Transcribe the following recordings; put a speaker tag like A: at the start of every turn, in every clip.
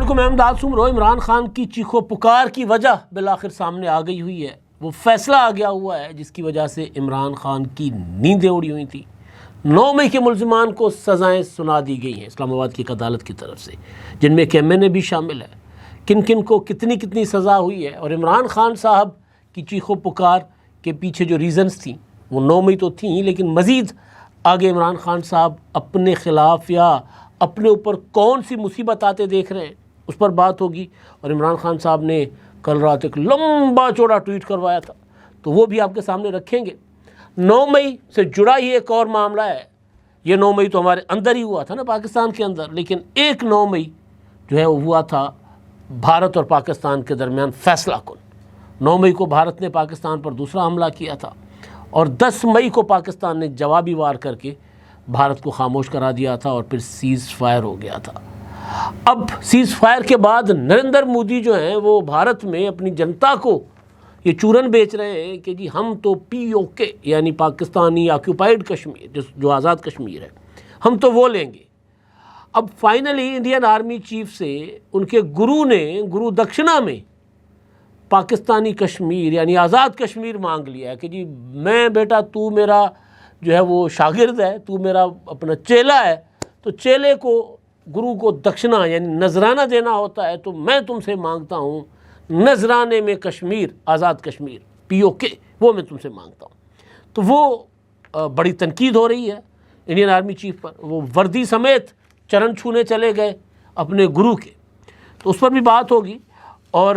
A: علیکم، میں امداد سمرو۔ عمران خان کی چیخو پکار کی وجہ بالآخر سامنے آ گئی ہوئی ہے۔ وہ فیصلہ آ گیا ہوا ہے جس کی وجہ سے عمران خان کی نیندیں اڑی ہوئی تھیں۔ 9 مئی کے ملزمان کو سزائیں سنا دی گئی ہیں اسلام آباد کی ایک عدالت کی طرف سے، جن میں کہ MNA بھی شامل ہے۔ کن کن کو کتنی سزا ہوئی ہے، اور عمران خان صاحب کی چیخو پکار کے پیچھے جو ریزنز تھیں وہ 9 مئی تو تھیں، لیکن مزید آگے عمران خان صاحب اپنے خلاف یا اپنے اوپر کون سی مصیبت آتے دیکھ رہے ہیں اس پر بات ہوگی۔ اور عمران خان صاحب نے کل رات ایک لمبا چوڑا ٹویٹ کروایا تھا، تو وہ بھی آپ کے سامنے رکھیں گے۔ 9 مئی سے جڑا ہی ایک اور معاملہ ہے۔ یہ 9 مئی تو ہمارے اندر ہی ہوا تھا نا، پاکستان کے اندر، لیکن ایک 9 مئی جو ہے وہ ہوا تھا بھارت اور پاکستان کے درمیان فیصلہ کن۔ 9 مئی کو بھارت نے پاکستان پر دوسرا حملہ کیا تھا، اور 10 مئی کو پاکستان نے جوابی وار کر کے بھارت کو خاموش کرا دیا تھا، اور پھر سیز فائر ہو گیا تھا۔ اب سیز فائر کے بعد نریندر مودی جو ہیں وہ بھارت میں اپنی جنتا کو یہ چورن بیچ رہے ہیں کہ جی ہم تو POK یعنی پاکستانی آکوپائیڈ کشمیر جو آزاد کشمیر ہے، ہم تو وہ لیں گے۔ اب فائنلی انڈین آرمی چیف سے ان کے گرو نے گرو دکشنا میں پاکستانی کشمیر یعنی آزاد کشمیر مانگ لیا ہے کہ جی میں بیٹا تو میرا جو ہے وہ شاگرد ہے، تو میرا اپنا چیلا ہے، تو چیلے کو گرو کو دکشنا یعنی نذرانہ دینا ہوتا ہے، تو میں تم سے مانگتا ہوں نذرانے میں کشمیر، آزاد کشمیر POK، وہ میں تم سے مانگتا ہوں۔ تو وہ بڑی تنقید ہو رہی ہے انڈین آرمی چیف پر۔ وہ وردی سمیت چرن چھونے چلے گئے اپنے گرو کے، تو اس پر بھی بات ہوگی۔ اور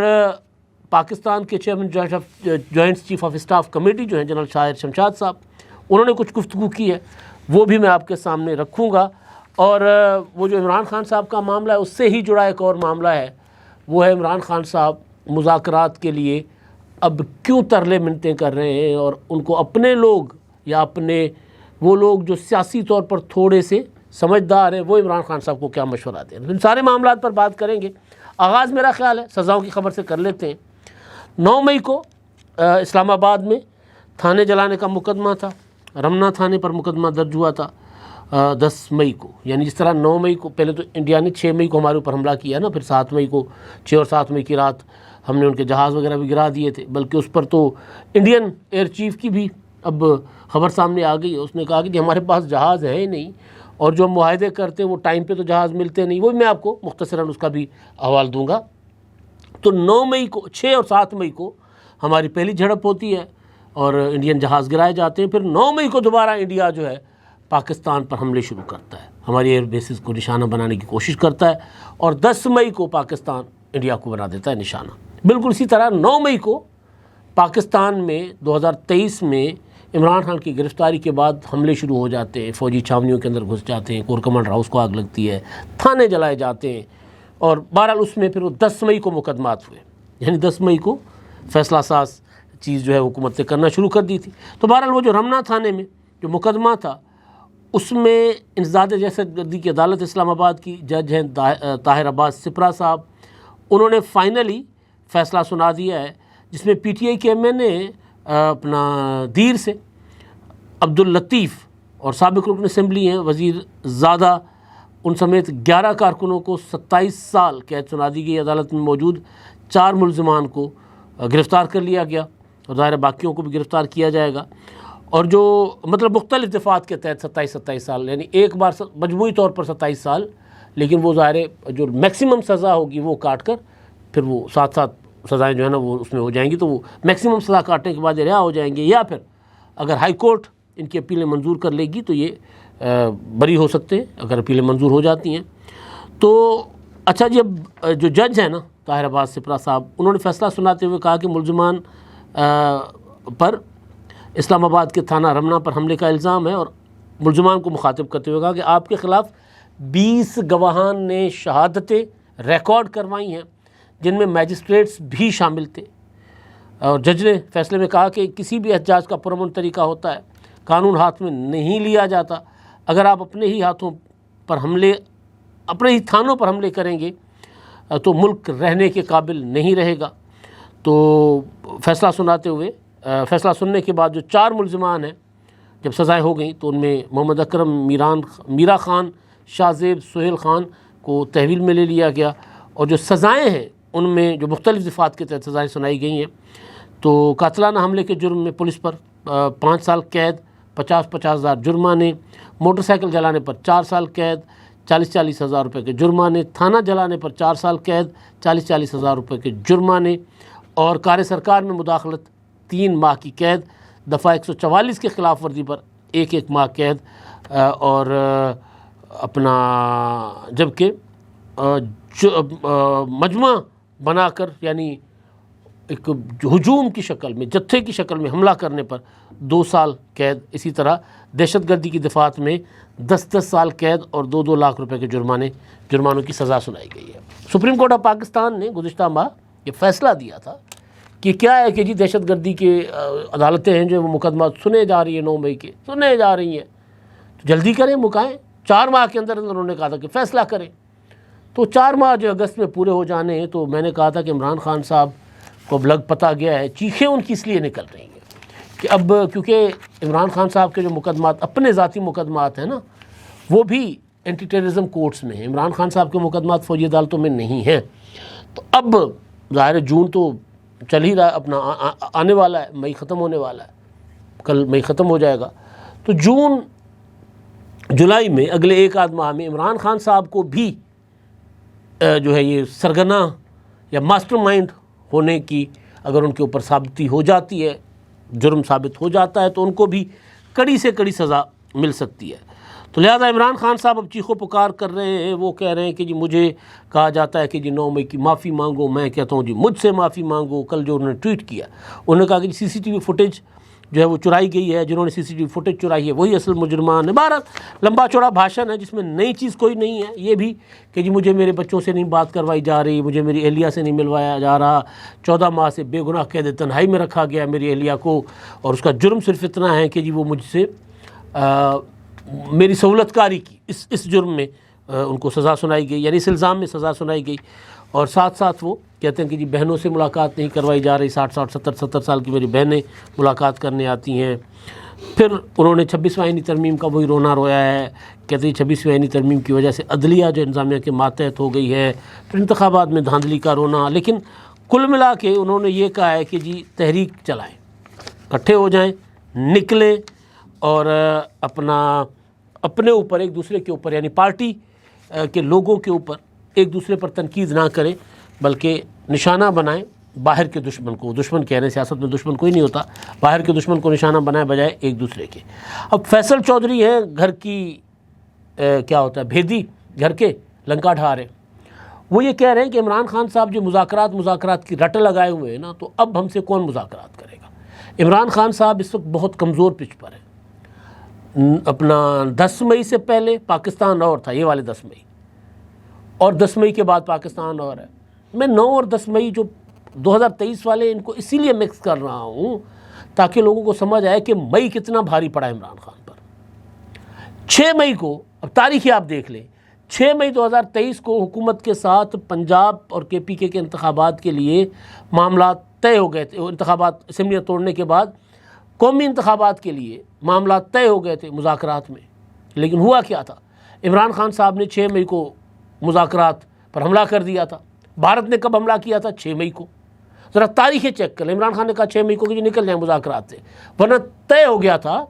A: پاکستان کے chairman joint chief of staff committee جو ہیں جنرل شاہر شمشاد صاحب، انہوں نے کچھ گفتگو کی ہے، وہ بھی میں آپ کے سامنے رکھوں گا۔ اور وہ جو عمران خان صاحب کا معاملہ ہے اس سے ہی جڑا ایک اور معاملہ ہے، وہ ہے عمران خان صاحب مذاکرات کے لیے اب کیوں ترلے منتیں کر رہے ہیں، اور ان کو اپنے لوگ یا اپنے وہ لوگ جو سیاسی طور پر تھوڑے سے سمجھدار ہیں وہ عمران خان صاحب کو کیا مشورہ دیں۔ ان سارے معاملات پر بات کریں گے۔ آغاز میرا خیال ہے سزاؤں کی خبر سے کر لیتے ہیں۔ 9 مئی کو اسلام آباد میں تھانے جلانے کا مقدمہ تھا، رمنا تھانے پر مقدمہ درج ہوا تھا 10 مئی کو، یعنی جس طرح 9 مئی کو پہلے تو انڈیا نے 6 مئی کو ہمارے اوپر حملہ کیا نا، پھر 7 مئی کو 6 اور 7 مئی کی رات ہم نے ان کے جہاز وغیرہ بھی گرا دیے تھے، بلکہ اس پر تو انڈین ایئر چیف کی بھی اب خبر سامنے آ گئی ہے۔ اس نے کہا کہ ہمارے پاس جہاز ہے ہی نہیں، اور جو ہم معاہدے کرتے ہیں وہ ٹائم پہ تو جہاز ملتے نہیں، وہ میں آپ کو مختصراً اس کا بھی حوال دوں گا۔ تو 9 مئی کو 6 اور 7 مئی کو ہماری پہلی جھڑپ ہوتی ہے اور انڈین جہاز گرائے جاتے ہیں۔ پھر 9 مئی کو دوبارہ انڈیا جو ہے پاکستان پر حملے شروع کرتا ہے، ہماری ایئر بیسز کو نشانہ بنانے کی کوشش کرتا ہے، اور 10 مئی کو پاکستان انڈیا کو بنا دیتا ہے نشانہ۔ بالکل اسی طرح 9 مئی کو پاکستان میں 2023 میں عمران خان کی گرفتاری کے بعد حملے شروع ہو جاتے ہیں، فوجی چھاونیوں کے اندر گھس جاتے ہیں، کور کمانڈر ہاؤس کو آگ لگتی ہے، تھانے جلائے جاتے ہیں، اور بہرحال اس میں پھر وہ 10 مئی کو مقدمات ہوئے، یعنی 10 مئی کو فیصلہ ساز چیز جو ہے حکومت نے کرنا شروع کر دی تھی۔ تو بہرحال وہ جو رمنا تھانے میں جو مقدمہ تھا اس میں انسداد دہشت گردی کی عدالت اسلام آباد کی جج ہیں طاہر عباس سپرا صاحب، انہوں نے فائنلی فیصلہ سنا دیا ہے، جس میں PTI کے MNA اپنا دیر سے عبداللطیف اور سابق رکن اسمبلی ہیں وزیر زادہ، ان سمیت 11 کارکنوں کو 27 سال قید سنا دی گئی۔ عدالت میں موجود 4 ملزمان کو گرفتار کر لیا گیا، اور ظاہر باقیوں کو بھی گرفتار کیا جائے گا۔ اور جو مطلب مختلف دفعات کے تحت 27 سال، یعنی ایک بار مجموعی طور پر 27 سال، لیکن وہ ظاہر جو میکسیمم سزا ہوگی وہ کاٹ کر پھر وہ ساتھ سزائیں جو ہے نا وہ اس میں ہو جائیں گی، تو وہ میکسیمم سزا کاٹنے کے بعد رہا ہو جائیں گے، یا پھر اگر ہائی کورٹ ان کی اپیلیں منظور کر لے گی تو یہ بری ہو سکتے ہیں اگر اپیلیں منظور ہو جاتی ہیں۔ تو اچھا جی، اب جو جج ہیں نا طاہر عباس سپرا صاحب، انہوں نے فیصلہ سناتے ہوئے کہا کہ ملزمان پر اسلام آباد کے تھانہ رمنا پر حملے کا الزام ہے، اور ملزمان کو مخاطب کرتے ہوئے کہا کہ آپ کے خلاف 20 گواہان نے شہادتیں ریکارڈ کروائی ہیں جن میں میجسٹریٹس بھی شامل تھے۔ اور جج نے فیصلے میں کہا کہ کسی بھی احتجاج کا پرامن طریقہ ہوتا ہے، قانون ہاتھ میں نہیں لیا جاتا۔ اگر آپ اپنے ہی تھانوں پر حملے کریں گے تو ملک رہنے کے قابل نہیں رہے گا۔ تو فیصلہ سننے کے بعد جو 4 ملزمان ہیں جب سزائیں ہو گئیں تو ان میں محمد اکرم، میرا خان، شاہ زیب، سہیل خان کو تحویل میں لے لیا گیا، اور جو سزائیں ہیں ان میں جو مختلف دفعات کے تحت سزائیں سنائی گئی ہیں، تو قاتلانہ حملے کے جرم میں پولیس پر 5 سال قید، 50,000 ہزار جرمانے، موٹر سائیکل جلانے پر 4 سال قید، 40,000 ہزار روپے کے جرمانے، تھانہ جلانے پر 4 سال قید، 40,000 ہزار روپے کے جرمانے، اور کار سرکار میں مداخلت 3 ماہ کی قید، دفعہ 144 کے خلاف ورزی پر 1 ماہ قید، اور اپنا جبکہ مجمع بنا کر یعنی ایک ہجوم کی شکل میں، جتھے کی شکل میں حملہ کرنے پر 2 سال قید، اسی طرح دہشت گردی کی دفعات میں 10 سال قید اور 2 لاکھ روپے کے جرمانوں کی سزا سنائی گئی ہے۔ سپریم کورٹ آف پاکستان نے گزشتہ ماہ یہ فیصلہ دیا تھا کہ کیا ہے کہ جی دہشت گردی کے عدالتیں ہیں جو وہ مقدمات سنے جا رہی ہیں، 9 مئی کے سنے جا رہی ہیں، تو جلدی کریں، مکائیں، 4 ماہ کے اندر انہوں نے کہا تھا کہ فیصلہ کریں، تو 4 ماہ جو اگست میں پورے ہو جانے ہیں، تو میں نے کہا تھا کہ عمران خان صاحب کو اب لگ پتہ گیا ہے، چیخیں ان کی اس لیے نکل رہی ہیں کہ اب کیونکہ عمران خان صاحب کے جو مقدمات اپنے ذاتی مقدمات ہیں نا، وہ بھی اینٹی ٹیررزم کورٹس میں ہیں، عمران خان صاحب کے مقدمات فوجی عدالتوں میں نہیں ہیں، تو اب ظاہر جون تو چل ہی رہا ہے، اپنا آنے والا ہے، مئی ختم ہونے والا ہے، کل مئی ختم ہو جائے گا، تو جون جولائی میں اگلے 1 آدھ ماہ میں عمران خان صاحب کو بھی جو ہے یہ سرگنا یا ماسٹر مائنڈ ہونے کی اگر ان کے اوپر ثابتی ہو جاتی ہے، جرم ثابت ہو جاتا ہے، تو ان کو بھی کڑی سے کڑی سزا مل سکتی ہے۔ تو لہذا عمران خان صاحب اب چیخو پکار کر رہے ہیں، وہ کہہ رہے ہیں کہ جی مجھے کہا جاتا ہے کہ جی 9 مئی کی معافی مانگو، میں کہتا ہوں جی مجھ سے معافی مانگو۔ کل جو انہوں نے ٹویٹ کیا، انہوں نے کہا کہ CCTV فوٹیج جو ہے وہ چرائی گئی ہے، جنہوں نے CCTV فوٹیج چرائی ہے وہی اصل مجرمان ہے۔ بہرحال لمبا چوڑا بھاشن ہے جس میں نئی چیز کوئی نہیں ہے، یہ بھی کہ جی مجھے میرے بچوں سے نہیں بات کروائی جا رہی، مجھے میری اہلیہ سے نہیں ملوایا جا رہا، 14 ماہ سے بے گناہ قید تنہائی میں رکھا گیا میری اہلیہ کو، اور اس کا جرم صرف اتنا ہے کہ جی وہ مجھ سے میری سہولت کاری کی، اس جرم میں ان کو سزا سنائی گئی، یعنی اس الزام میں سزا سنائی گئی، اور ساتھ ساتھ وہ کہتے ہیں کہ جی بہنوں سے ملاقات نہیں کروائی جا رہی، 60 70 سال کی میری بہنیں ملاقات کرنے آتی ہیں۔ پھر انہوں نے 26ویں آئینی ترمیم کا وہی رونا رویا ہے، کہتے ہیں 26ویں آئینی ترمیم کی وجہ سے عدلیہ جو انتظامیہ کے ماتحت ہو گئی ہے، پھر انتخابات میں دھاندلی کا رونا، لیکن کل ملا کے انہوں نے یہ کہا ہے کہ جی تحریک چلائیں، اکٹھے ہو جائیں، نکلیں، اور اپنے اوپر ایک دوسرے کے اوپر یعنی پارٹی کے لوگوں کے اوپر ایک دوسرے پر تنقید نہ کریں، بلکہ نشانہ بنائیں باہر کے دشمن کو۔ دشمن کہہ رہے ہیں، سیاست میں دشمن کوئی نہیں ہوتا، باہر کے دشمن کو نشانہ بنائے بجائے ایک دوسرے کے۔ اب فیصل چودھری ہیں گھر کی کیا ہوتا ہے بھیدی، گھر کے لنکا ڈھا رہے، وہ یہ کہہ رہے ہیں کہ عمران خان صاحب جو مذاکرات کی رٹ لگائے ہوئے ہیں نا، تو اب ہم سے کون مذاکرات کرے گا۔ عمران خان صاحب اس وقت بہت کمزور پچ پر ہیں۔ اپنا 10 مئی سے پہلے پاکستان اور تھا، یہ والے 10 مئی، اور 10 مئی کے بعد پاکستان اور ہے۔ میں 9 اور 10 مئی جو 2023 والے ان کو اسی لیے مکس کر رہا ہوں تاکہ لوگوں کو سمجھ آئے کہ مئی کتنا بھاری پڑا عمران خان پر۔ 6 مئی کو، اب تاریخی آپ دیکھ لیں، 6 مئی 2023 کو حکومت کے ساتھ پنجاب اور KPK کے انتخابات کے لیے معاملات طے ہو گئے تھے، انتخابات اسمبلیاں توڑنے کے بعد قومی انتخابات کے لیے معاملات طے ہو گئے تھے مذاکرات میں، لیکن ہوا کیا تھا؟ عمران خان صاحب نے 6 مئی کو مذاکرات پر حملہ کر دیا تھا۔ بھارت نے کب حملہ کیا تھا؟ 6 مئی کو۔ ذرا تاریخیں چیک کر لیں، عمران خان نے کہا 6 مئی کو کہ جو نکل جائیں مذاکرات سے، ورنہ طے ہو گیا تھا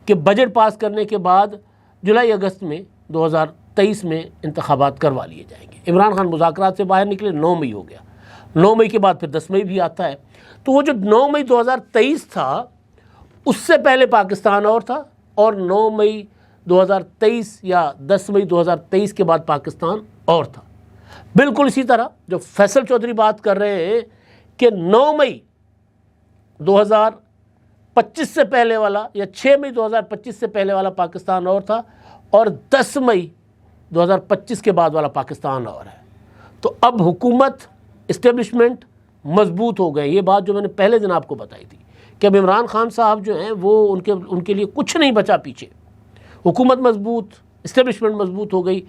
A: کہ بجٹ پاس کرنے کے بعد جولائی اگست میں 2023 میں انتخابات کروا لیے جائیں گے۔ عمران خان مذاکرات سے باہر نکلے، 9 مئی ہو گیا، 9 مئی کے بعد پھر 10 مئی بھی آتا ہے۔ تو وہ جو 9 مئی 2023 تھا اس سے پہلے پاکستان اور تھا، اور 9 مئی 2023 یا 10 مئی 2023 کے بعد پاکستان اور تھا۔ بالکل اسی طرح جو فیصل چودھری بات کر رہے ہیں کہ 9 مئی 2025 سے پہلے والا یا 6 مئی 2025 سے پہلے والا پاکستان اور تھا، اور 10 مئی 2025 کے بعد والا پاکستان اور ہے۔ تو اب حکومت اسٹیبلشمنٹ مضبوط ہو گئے، یہ بات جو میں نے پہلے دن آپ کو بتائی تھی کہ اب عمران خان صاحب جو ہیں وہ ان کے لیے کچھ نہیں بچا پیچھے، حکومت مضبوط، اسٹیبلشمنٹ مضبوط ہو گئی۔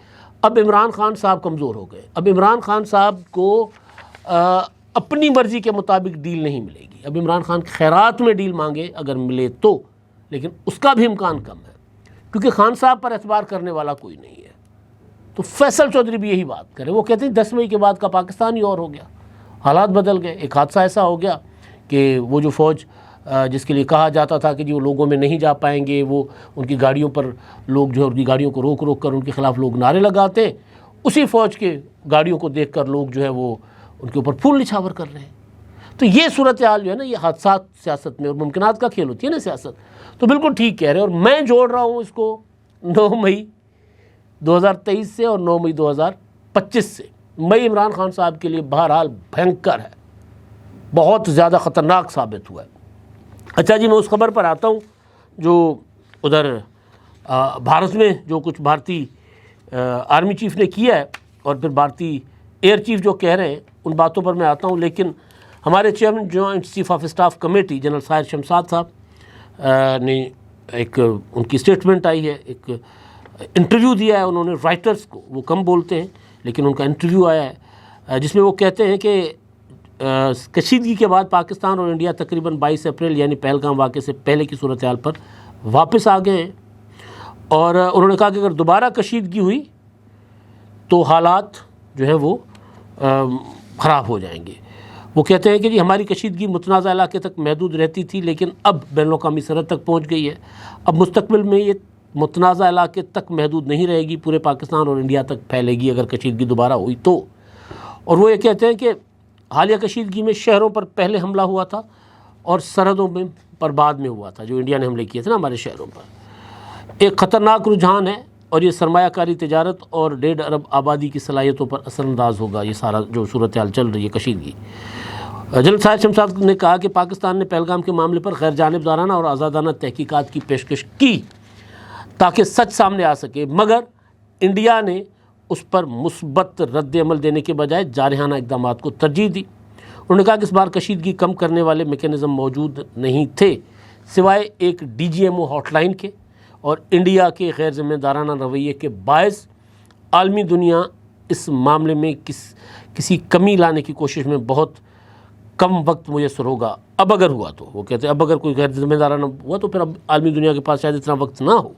A: اب عمران خان صاحب کمزور ہو گئے، اب عمران خان صاحب کو اپنی مرضی کے مطابق ڈیل نہیں ملے گی۔ اب عمران خان خیرات میں ڈیل مانگے اگر ملے تو، لیکن اس کا بھی امکان کم ہے کیونکہ خان صاحب پر اعتبار کرنے والا کوئی نہیں ہے۔ تو فیصل چودھری بھی یہی بات کرے، وہ کہتے ہیں 10 مئی کے بعد کا پاکستان ہی اور ہو گیا، حالات بدل گئے۔ ایک حادثہ ایسا ہو گیا کہ وہ جو فوج جس کے لیے کہا جاتا تھا کہ جی وہ لوگوں میں نہیں جا پائیں گے، وہ ان کی گاڑیوں پر لوگ جو ہے ان کی گاڑیوں کو روک روک کر ان کے خلاف لوگ نعرے لگاتے ہیں، اسی فوج کے گاڑیوں کو دیکھ کر لوگ جو ہے وہ ان کے اوپر پھول نچھاور کر رہے ہیں۔ تو یہ صورتحال جو ہے نا، یہ حادثات سیاست میں اور ممکنات کا کھیل ہوتی ہے نا سیاست، تو بالکل ٹھیک کہہ رہے ہیں۔ اور میں جوڑ رہا ہوں اس کو 9 مئی 2023 سے اور 9 مئی 2025 سے۔ مئی عمران خان صاحب کے لیے بہرحال بھینکر ہے، بہت زیادہ خطرناک ثابت ہوا ہے۔ اچھا جی، میں اس خبر پر آتا ہوں جو ادھر بھارت میں جو کچھ بھارتی آرمی چیف نے کیا ہے اور پھر بھارتی ایئر چیف جو کہہ رہے ہیں، ان باتوں پر میں آتا ہوں۔ لیکن ہمارے chairman joint chief of staff committee general Sahir Shamshad sahab نے ایک ان کی اسٹیٹمنٹ آئی ہے، ایک انٹرویو دیا ہے انہوں نے رائٹرز کو، وہ کم بولتے ہیں لیکن ان کا انٹرویو آیا ہے جس میں وہ کہتے ہیں کہ کشیدگی کے بعد پاکستان اور انڈیا تقریباً 22 اپریل یعنی پہلگام واقعے سے پہلے کی صورتحال پر واپس آ گئے ہیں، اور انہوں نے کہا کہ اگر دوبارہ کشیدگی ہوئی تو حالات جو ہیں وہ خراب ہو جائیں گے۔ وہ کہتے ہیں کہ جی ہماری کشیدگی متنازع علاقے تک محدود رہتی تھی لیکن اب بین الاقوامی سرحد تک پہنچ گئی ہے، اب مستقبل میں یہ متنازع علاقے تک محدود نہیں رہے گی، پورے پاکستان اور انڈیا تک پھیلے گی اگر کشیدگی دوبارہ ہوئی تو۔ اور وہ یہ کہتے ہیں کہ حالیہ کشیدگی میں شہروں پر پہلے حملہ ہوا تھا اور سرحدوں میں پر بعد میں ہوا تھا، جو انڈیا نے حملے کیے تھے نا ہمارے شہروں پر۔ ایک خطرناک رجحان ہے اور یہ سرمایہ کاری، تجارت اور 1.5 ارب آبادی کی صلاحیتوں پر اثر انداز ہوگا، یہ سارا جو صورتحال چل رہی ہے کشیدگی۔ جنرل ساحر شمشاد نے کہا کہ پاکستان نے پہلگام کے معاملے پر غیر جانبدارانہ اور آزادانہ تحقیقات کی پیشکش کی تاکہ سچ سامنے آ سکے، مگر انڈیا نے اس پر مثبت رد عمل دینے کے بجائے جارحانہ اقدامات کو ترجیح دی۔ انہوں نے کہا کہ اس بار کشیدگی کم کرنے والے میکینزم موجود نہیں تھے سوائے ایک DGMO ہاٹ لائن کے، اور انڈیا کے غیر ذمہ دارانہ رویے کے باعث عالمی دنیا اس معاملے میں کسی کمی لانے کی کوشش میں بہت کم وقت میسر ہوگا، اب اگر ہوا تو۔ وہ کہتے ہیں اب اگر کوئی غیر ذمہ دارانہ ہوا تو پھر اب عالمی دنیا کے پاس شاید اتنا وقت نہ ہو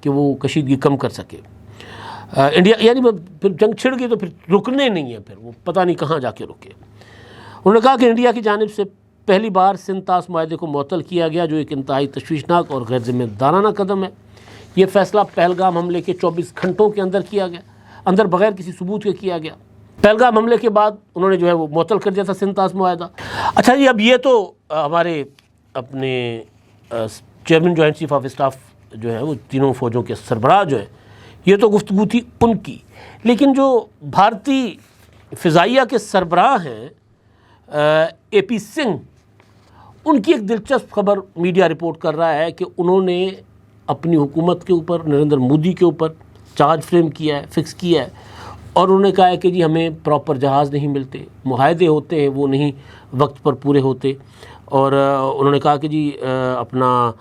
A: کہ وہ کشیدگی کم کر سکے۔ انڈیا یعنی پھر جنگ چھڑ گئی تو پھر رکنے نہیں ہے، پھر وہ پتہ نہیں کہاں جا کے رکے۔ انہوں نے کہا کہ انڈیا کی جانب سے پہلی بار سندھ طاس معاہدے کو معطل کیا گیا، جو ایک انتہائی تشویشناک اور غیر ذمہ دارانہ قدم ہے۔ یہ فیصلہ پہلگام حملے کے 24 گھنٹوں کے اندر کیا گیا، اندر بغیر کسی ثبوت کے کیا گیا۔ پہلگام حملے کے بعد انہوں نے جو ہے وہ معطل کر دیا تھا سندھ طاس معاہدہ۔ اچھا جی، اب یہ تو ہمارے اپنے chairman joint chief of staff جو ہے وہ تینوں فوجوں کے سربراہ جو ہیں، یہ تو گفتگو تھی ان کی، لیکن جو بھارتی فضائیہ کے سربراہ ہیں AP سنگھ، ان کی ایک دلچسپ خبر میڈیا رپورٹ کر رہا ہے کہ انہوں نے اپنی حکومت کے اوپر، نریندر مودی کے اوپر چارج فریم کیا ہے، فکس کیا ہے، اور انہوں نے کہا ہے کہ جی ہمیں پراپر جہاز نہیں ملتے، معاہدے ہوتے ہیں وہ نہیں وقت پر پورے ہوتے، اور انہوں نے کہا کہ جی اپنا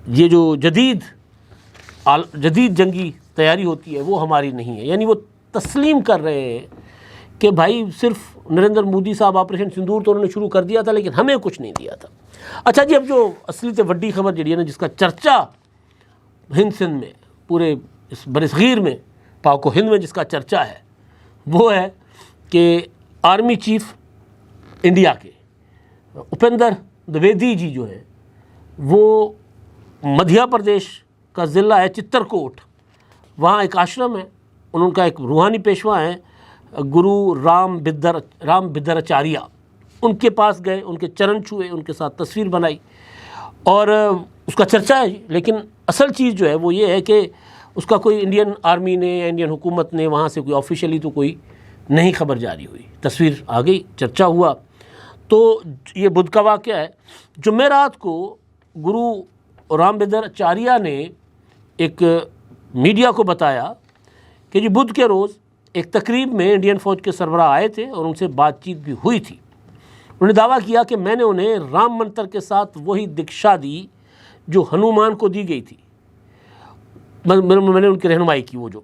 A: یہ جو جدید جنگی تیاری ہوتی ہے وہ ہماری نہیں ہے۔ یعنی وہ تسلیم کر رہے ہیں کہ بھائی صرف نریندر مودی صاحب آپریشن سندور تو انہوں نے شروع کر دیا تھا لیکن ہمیں کچھ نہیں دیا تھا۔ اچھا جی، اب جو اصلی تے وڈی خبر جڑی ہے نا، جس کا چرچا ہند سندھ میں، پورے اس برصغیر میں، پاک و ہند میں جس کا چرچا ہے، وہ ہے کہ آرمی چیف انڈیا کے اپندر دویدی جی جو ہیں، وہ مدھیہ پردیش کا ضلع ہے چترکوٹ، وہاں ایک آشرم ہے، ان کا ایک روحانی پیشوا ہے گرو رام بدراچاریہ، ان کے پاس گئے، ان کے چرن چھوئے، ان کے ساتھ تصویر بنائی اور اس کا چرچا ہے۔ لیکن اصل چیز جو ہے وہ یہ ہے کہ اس کا کوئی انڈین آرمی نے یا انڈین حکومت نے وہاں سے کوئی آفیشیلی تو کوئی نہیں خبر جاری ہوئی، تصویر آ گئی، چرچا ہوا۔ تو یہ بدھ کا واقعہ ہے۔ جمعرات کو گرو رام بدراچاریہ نے ایک میڈیا کو بتایا کہ جی بدھ کے روز ایک تقریب میں انڈین فوج کے سربراہ آئے تھے اور ان سے بات چیت بھی ہوئی تھی۔ انہوں نے دعویٰ کیا کہ میں نے انہیں رام منتر کے ساتھ وہی دکشا دی جو ہنومان کو دی گئی تھی، میں نے ان کی رہنمائی کی، وہ جو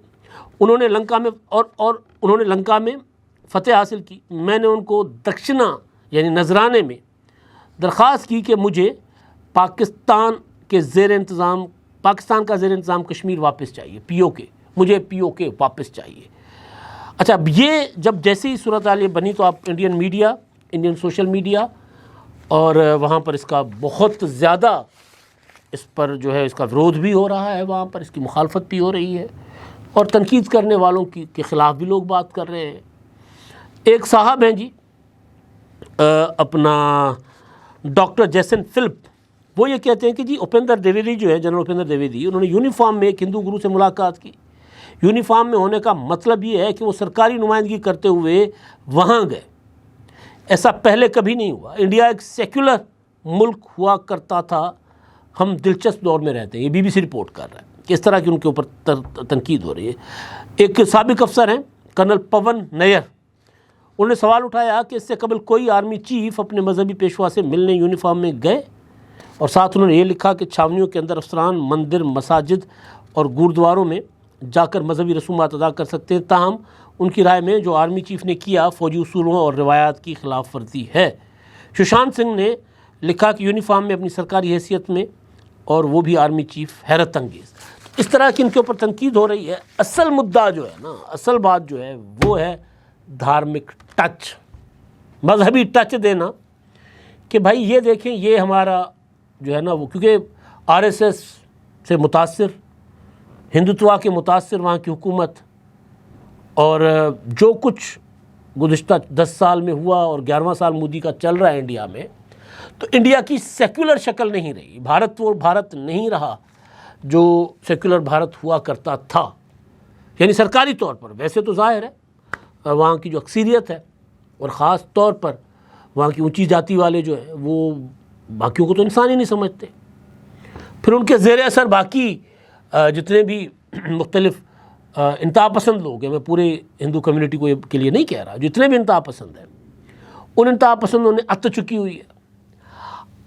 A: انہوں نے لنکا میں اور انہوں نے لنکا میں فتح حاصل کی۔ میں نے ان کو دکشنا یعنی نذرانے میں درخواست کی کہ مجھے پاکستان کا زیر انتظام کشمیر واپس چاہیے، POK، مجھے پی او کے واپس چاہیے۔ اچھا، اب یہ جب جیسے ہی صورتحال بنی تو آپ Indian media, Indian social media, اور وہاں پر اس کا بہت زیادہ اس پر جو ہے اس کا ورودھ بھی ہو رہا ہے، وہاں پر اس کی مخالفت بھی ہو رہی ہے، اور تنقید کرنے والوں کے خلاف بھی لوگ بات کر رہے ہیں۔ ایک صاحب ہیں جی اپنا ڈاکٹر جیسن فلپ، وہ یہ کہتے ہیں کہ جی اپیندر دیویدی جو ہے، جنرل اپیندر دیویدی، انہوں نے یونیفارم میں ایک ہندو گرو سے ملاقات کی۔ یونیفارم میں ہونے کا مطلب یہ ہے کہ وہ سرکاری نمائندگی کرتے ہوئے وہاں گئے۔ ایسا پہلے کبھی نہیں ہوا۔ انڈیا ایک سیکولر ملک ہوا کرتا تھا، ہم دلچسپ دور میں رہتے ہیں۔ یہ BBC رپورٹ کر رہا ہے کہ اس طرح کی ان کے اوپر تنقید ہو رہی ہے۔ ایک سابق افسر ہیں کرنل پون نیئر، انہوں نے سوال اٹھایا کہ اس سے قبل کوئی آرمی چیف اپنے مذہبی پیشوا سے ملنے یونیفارم میں گئے، اور ساتھ انہوں نے یہ لکھا کہ چھاونیوں کے اندر افسران مندر، مساجد اور گردواروں میں جا کر مذہبی رسومات ادا کر سکتے ہیں، تاہم ان کی رائے میں جو آرمی چیف نے کیا فوجی اصولوں اور روایات کی خلاف ورزی ہے۔ ششانت سنگھ نے لکھا کہ یونیفارم میں اپنی سرکاری حیثیت میں، اور وہ بھی آرمی چیف، حیرت انگیز۔ اس طرح کی ان کے اوپر تنقید ہو رہی ہے۔ اصل مدعا جو ہے نا، اصل بات جو ہے وہ ہے دھارمک ٹچ، مذہبی ٹچ دینا، کہ بھائی یہ دیکھیں یہ ہمارا جو ہے نا وہ، کیونکہ RSS سے متاثر، ہندوتوا کے متاثر وہاں کی حکومت، اور جو کچھ گزشتہ 10 سال میں ہوا اور 11واں سال مودی کا چل رہا ہے انڈیا میں، تو انڈیا کی سیکولر شکل نہیں رہی۔ بھارت وہ بھارت نہیں رہا جو سیکولر بھارت ہوا کرتا تھا، یعنی سرکاری طور پر۔ ویسے تو ظاہر ہے وہاں کی جو اکثریت ہے، اور خاص طور پر وہاں کی اونچی جاتی والے جو ہیں، وہ باقیوں کو تو انسان ہی نہیں سمجھتے۔ پھر ان کے زیر اثر باقی جتنے بھی مختلف انتہا پسند لوگ ہیں، میں پورے ہندو کمیونٹی کو کے لیے نہیں کہہ رہا، جتنے بھی انتہا پسند ہیں، ان انتہا پسندوں نے ات چکی ہوئی ہے۔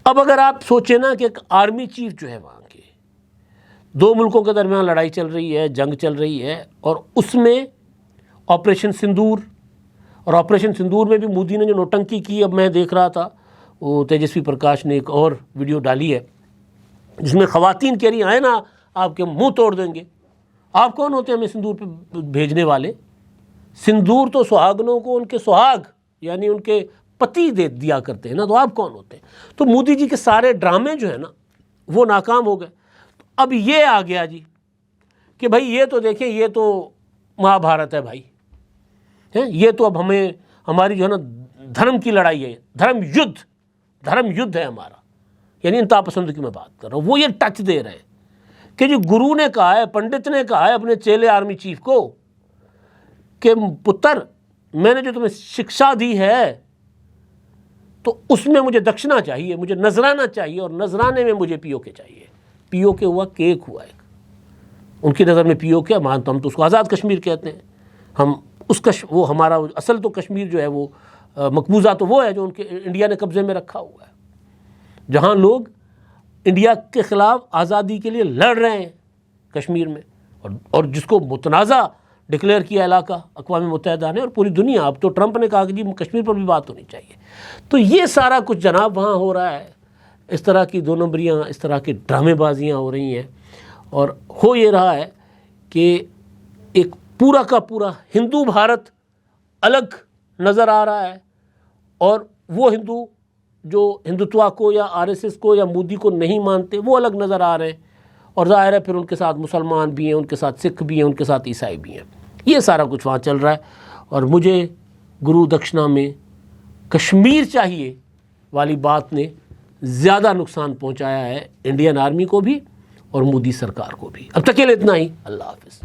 A: اب اگر آپ سوچیں نا کہ ایک آرمی چیف جو ہے وہاں کے، دو ملکوں کے درمیان لڑائی چل رہی ہے، جنگ چل رہی ہے، اور اس میں آپریشن سندور، اور آپریشن سندور میں بھی مودی نے جو نوٹنکی کی، اب میں دیکھ رہا تھا وہ تیجسوی پرکاش نے ایک اور ویڈیو ڈالی ہے جس میں خواتین کہہ رہی ہیں نا آپ کے منہ توڑ دیں گے، آپ کون ہوتے ہیں ہمیں سندور پہ بھیجنے والے؟ سندور تو سہاگنوں کو ان کے سہاگ یعنی ان کے پتی دے دیا کرتے ہیں نا، تو آپ کون ہوتے ہیں؟ تو مودی جی کے سارے ڈرامے جو ہیں نا وہ ناکام ہو گئے۔ اب یہ آ گیا جی کہ بھائی یہ تو دیکھیں، یہ تو مہا بھارت ہے بھائی، یہ تو اب ہمیں ہماری جو ہے نا دھرم کی لڑائی ہے، دھرم یدھ ہے ہمارا، یعنی انتہا پسند کی میں بات کر رہا ہوں۔ وہ یہ ٹچ دے رہے ہیں کہ جو گرو نے کہا ہے، پنڈت نے کہا ہے اپنے چیلے آرمی چیف کو کہ پتر میں نے جو تمہیں شکشا دی ہے تو اس میں مجھے دکشنا چاہیے، مجھے نذرانہ چاہیے، اور نذرانے میں مجھے پی او کے چاہیے۔ پی او کے ہوا کیک ہوا ایک، ان کی نظر میں پی او کے مانتا ہم تو اس کو آزاد کشمیر کہتے ہیں، ہم اس وہ ہمارا اصل تو کشمیر جو ہے وہ مقبوضہ تو وہ ہے جو ان کے انڈیا نے قبضے میں رکھا ہوا ہے، جہاں لوگ انڈیا کے خلاف آزادی کے لیے لڑ رہے ہیں کشمیر میں، اور جس کو متنازع ڈکلیئر کیا علاقہ اقوام متحدہ نے اور پوری دنیا۔ اب تو ٹرمپ نے کہا کہ جی کشمیر پر بھی بات ہونی چاہیے۔ تو یہ سارا کچھ جناب وہاں ہو رہا ہے، اس طرح کی دو نمبریاں، اس طرح کی ڈرامے بازیاں ہو رہی ہیں، اور ہو یہ رہا ہے کہ ایک پورا کا پورا ہندو بھارت الگ نظر آ رہا ہے، اور وہ ہندو جو ہندوتوا کو یا RSS کو یا مودی کو نہیں مانتے وہ الگ نظر آ رہے ہیں، اور ظاہر ہے پھر ان کے ساتھ مسلمان بھی ہیں، ان کے ساتھ سکھ بھی ہیں، ان کے ساتھ عیسائی بھی ہیں۔ یہ سارا کچھ وہاں چل رہا ہے، اور مجھے گرو دکشنا میں کشمیر چاہیے والی بات نے زیادہ نقصان پہنچایا ہے انڈین آرمی کو بھی اور مودی سرکار کو بھی۔ اب تک کے لیے اتنا ہی، اللہ حافظ۔